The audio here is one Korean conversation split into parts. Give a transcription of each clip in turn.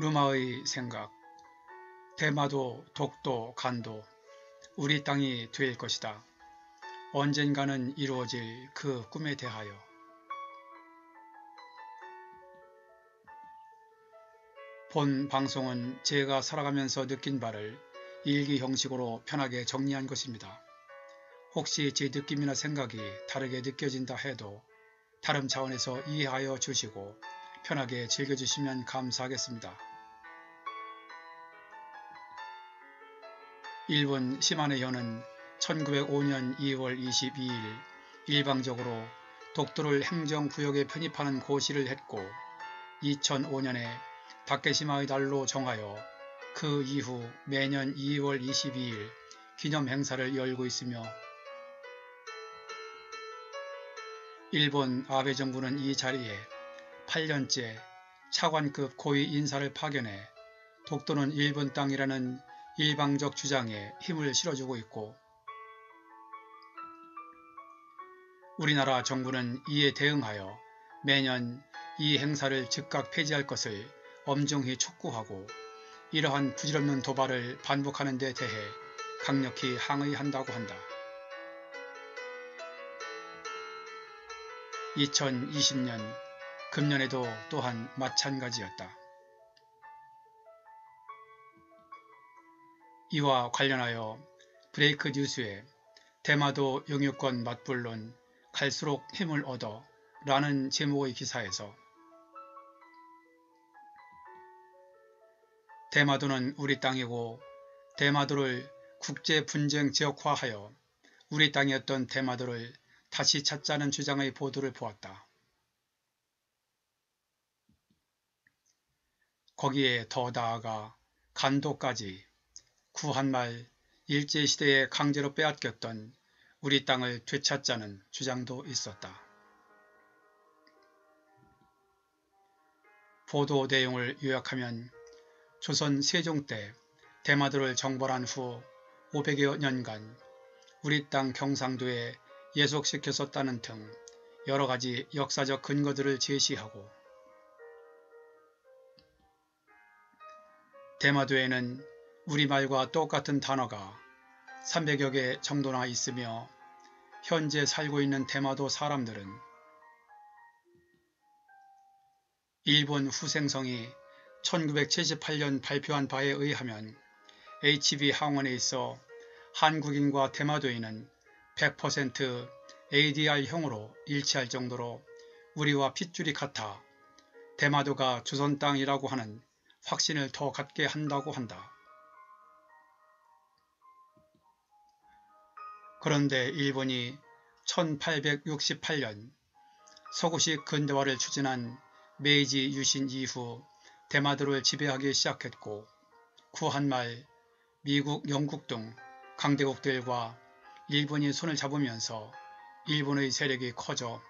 루마의 생각. 대마도, 독도, 간도 우리 땅이 될 것이다. 언젠가는 이루어질 그 꿈에 대하여. 본 방송은 제가 살아가면서 느낀 바를 일기 형식으로 편하게 정리한 것입니다. 혹시 제 느낌이나 생각이 다르게 느껴진다 해도 다른 차원에서 이해하여 주시고 편하게 즐겨주시면 감사하겠습니다. 일본 시마네 현은 1905년 2월 22일 일방적으로 독도를 행정구역에 편입하는 고시를 했고 2005년에 다케시마의 날로 정하여 그 이후 매년 2월 22일 기념행사를 열고 있으며 일본 아베 정부는 이 자리에 8년째 차관급 고위 인사를 파견해 독도는 일본 땅이라는 일방적 주장에 힘을 실어주고 있고 우리나라 정부는 이에 대응하여 매년 이 행사를 즉각 폐지할 것을 엄중히 촉구하고 이러한 부질없는 도발을 반복하는 데 대해 강력히 항의한다고 한다. 2020년 금년에도 또한 마찬가지였다. 이와 관련하여 브레이크 뉴스에 대마도 영유권 맞불론 갈수록 힘을 얻어 라는 제목의 기사에서 대마도는 우리 땅이고 대마도를 국제분쟁지역화하여 우리 땅이었던 대마도를 다시 찾자는 주장의 보도를 보았다. 거기에 더 나아가 간도까지 구한말 일제시대에 강제로 빼앗겼던 우리 땅을 되찾자는 주장도 있었다. 보도 내용을 요약하면 조선 세종 때 대마도를 정벌한 후 500여 년간 우리 땅 경상도에 예속시켰었다는 등 여러가지 역사적 근거들을 제시하고 대마도에는 우리말과 똑같은 단어가 300여 개 정도나 있으며 현재 살고 있는 대마도 사람들은 일본 후생성이 1978년 발표한 바에 의하면 HB 항원에 있어 한국인과 대마도인은 100% ADR형으로 일치할 정도로 우리와 핏줄이 같아 대마도가 조선 땅이라고 하는 확신을 더 갖게 한다고 한다. 그런데 일본이 1868년 서구식 근대화를 추진한 메이지 유신 이후 대마도를 지배하기 시작했고 구한말 미국, 영국 등 강대국들과 일본이 손을 잡으면서 일본의 세력이 커져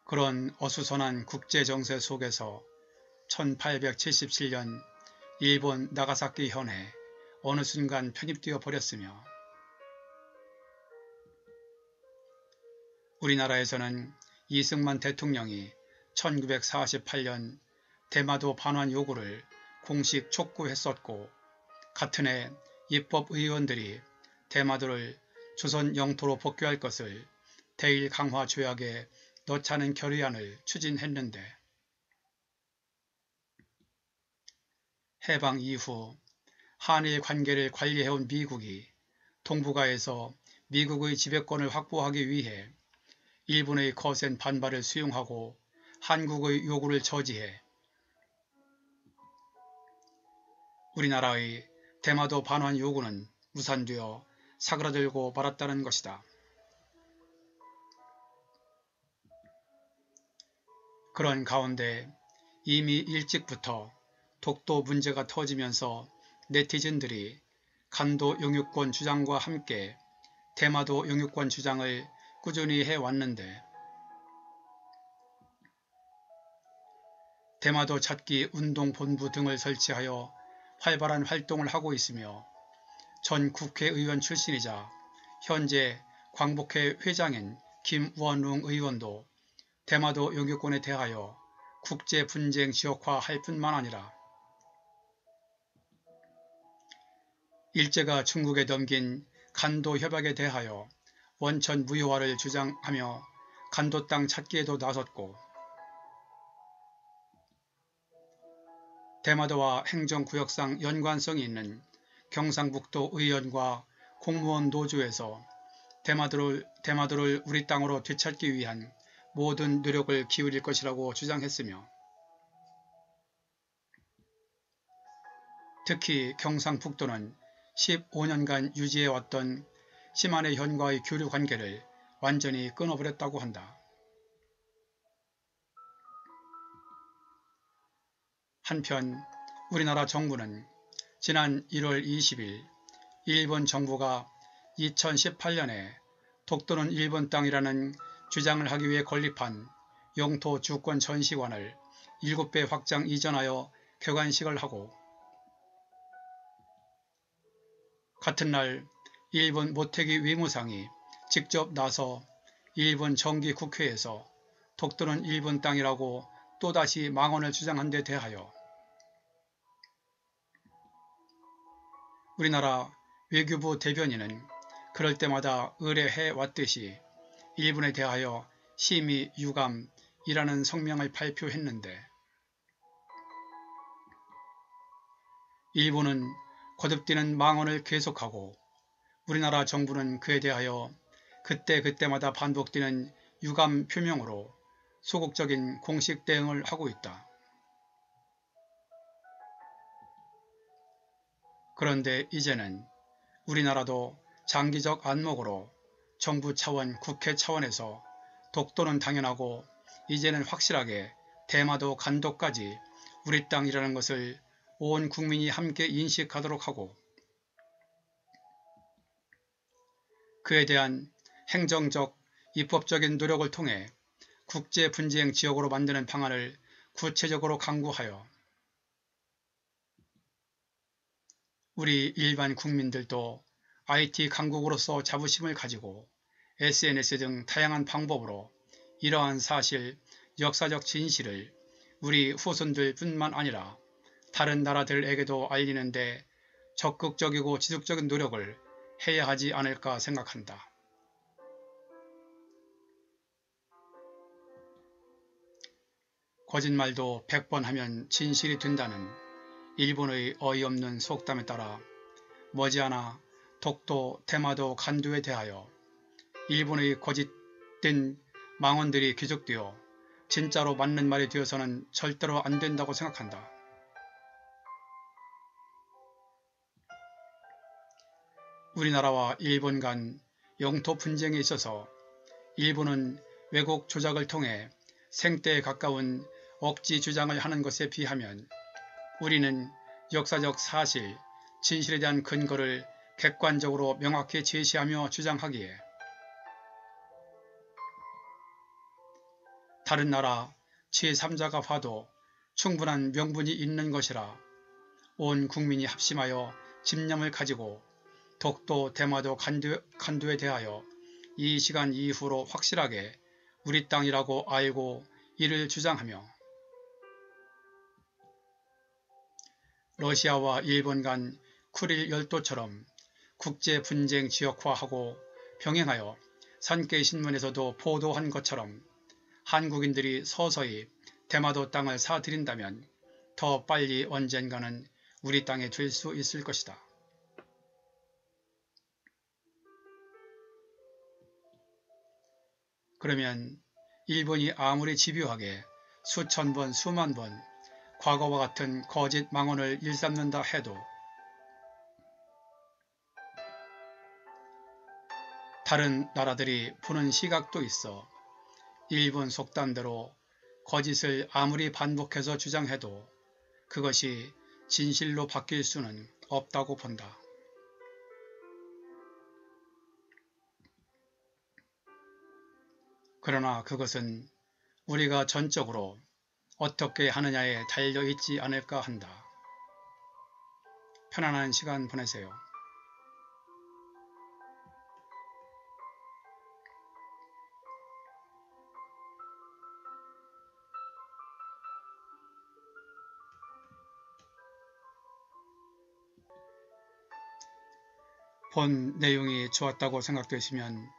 그런 어수선한 국제정세 속에서 1877년 일본 나가사키 현에 어느 순간 편입되어 버렸으며 우리나라에서는 이승만 대통령이 1948년 대마도 반환 요구를 공식 촉구했었고 같은 해 입법의원들이 대마도를 조선 영토로 복귀할 것을 대일 강화 조약에 넣자는 결의안을 추진했는데 해방 이후 한일 관계를 관리해온 미국이 동북아에서 미국의 지배권을 확보하기 위해 일본의 거센 반발을 수용하고 한국의 요구를 저지해 우리나라의 대마도 반환 요구는 무산되어 사그라들고 말았다는 것이다. 그런 가운데 이미 일찍부터 독도 문제가 터지면서 네티즌들이 간도 영유권 주장과 함께 대마도 영유권 주장을 꾸준히 해왔는데 대마도 찾기 운동본부 등을 설치하여 활발한 활동을 하고 있으며 전 국회의원 출신이자 현재 광복회 회장인 김원웅 의원도 대마도 영유권에 대하여 국제분쟁 지역화할 뿐만 아니라 일제가 중국에 넘긴 간도협약에 대하여 원천 무효화를 주장하며 간도 땅 찾기에도 나섰고, 대마도와 행정구역상 연관성이 있는 경상북도 의원과 공무원 노조에서 대마도를 우리 땅으로 되찾기 위한 모든 노력을 기울일 것이라고 주장했으며, 특히 경상북도는 15년간 유지해왔던 심한의 현과의 교류 관계를 완전히 끊어버렸다고 한다. 한편 우리나라 정부는 지난 1월 20일 일본 정부가 2018년에 독도는 일본 땅이라는 주장을 하기 위해 건립한 영토 주권 전시관을 7배 확장 이전하여 개관식을 하고, 같은 날 일본 모태기 외무상이 직접 나서 일본 정기 국회에서 독도는 일본 땅이라고 또다시 망언을 주장한 데 대하여 우리나라 외교부 대변인은 그럴 때마다 의뢰해 왔듯이 일본에 대하여 심히 유감이라는 성명을 발표했는데, 일본은 거듭되는 망언을 계속하고 우리나라 정부는 그에 대하여 그때그때마다 반복되는 유감 표명으로 소극적인 공식 대응을 하고 있다. 그런데 이제는 우리나라도 장기적 안목으로 정부 차원, 국회 차원에서 독도는 당연하고 이제는 확실하게 대마도 간도까지 우리 땅이라는 것을 온 국민이 함께 인식하도록 하고, 그에 대한 행정적, 입법적인 노력을 통해 국제분쟁 지역으로 만드는 방안을 구체적으로 강구하여 우리 일반 국민들도 IT 강국으로서 자부심을 가지고 SNS 등 다양한 방법으로 이러한 사실, 역사적 진실을 우리 후손들 뿐만 아니라 다른 나라들에게도 알리는 데 적극적이고 지속적인 노력을 해야 하지 않을까 생각한다. 거짓말도 100번 하면 진실이 된다는 일본의 어이없는 속담에 따라 머지않아 독도, 대마도, 간도에 대하여 일본의 거짓된 망언들이 귀속되어 진짜로 맞는 말이 되어서는 절대로 안 된다고 생각한다. 우리나라와 일본 간 영토 분쟁에 있어서 일본은 왜곡 조작을 통해 생때에 가까운 억지 주장을 하는 것에 비하면 우리는 역사적 사실, 진실에 대한 근거를 객관적으로 명확히 제시하며 주장하기에 다른 나라 제3자가 봐도 충분한 명분이 있는 것이라 온 국민이 합심하여 집념을 가지고 독도, 대마도, 간도에 대하여 이 시간 이후로 확실하게 우리 땅이라고 알고 이를 주장하며 러시아와 일본 간 쿠릴 열도처럼 국제분쟁 지역화하고 병행하여 산케이 신문에서도 보도한 것처럼 한국인들이 서서히 대마도 땅을 사들인다면 더 빨리 언젠가는 우리 땅에 될 수 있을 것이다. 그러면 일본이 아무리 집요하게 수천 번, 수만 번 과거와 같은 거짓 망언을 일삼는다 해도 다른 나라들이 보는 시각도 있어 일본 속담대로 거짓을 아무리 반복해서 주장해도 그것이 진실로 바뀔 수는 없다고 본다. 그러나 그것은 우리가 전적으로 어떻게 하느냐에 달려있지 않을까 한다. 편안한 시간 보내세요. 본 내용이 좋았다고 생각되시면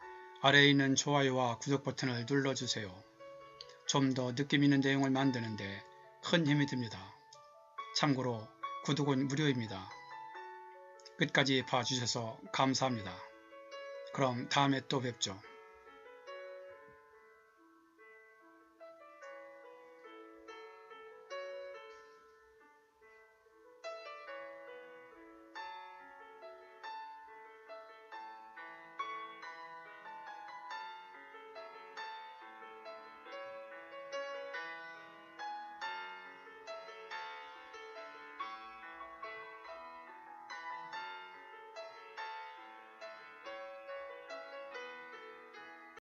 아래에 있는 좋아요와 구독 버튼을 눌러주세요. 좀 더 느낌 있는 내용을 만드는데 큰 힘이 듭니다. 참고로 구독은 무료입니다. 끝까지 봐주셔서 감사합니다. 그럼 다음에 또 뵙죠.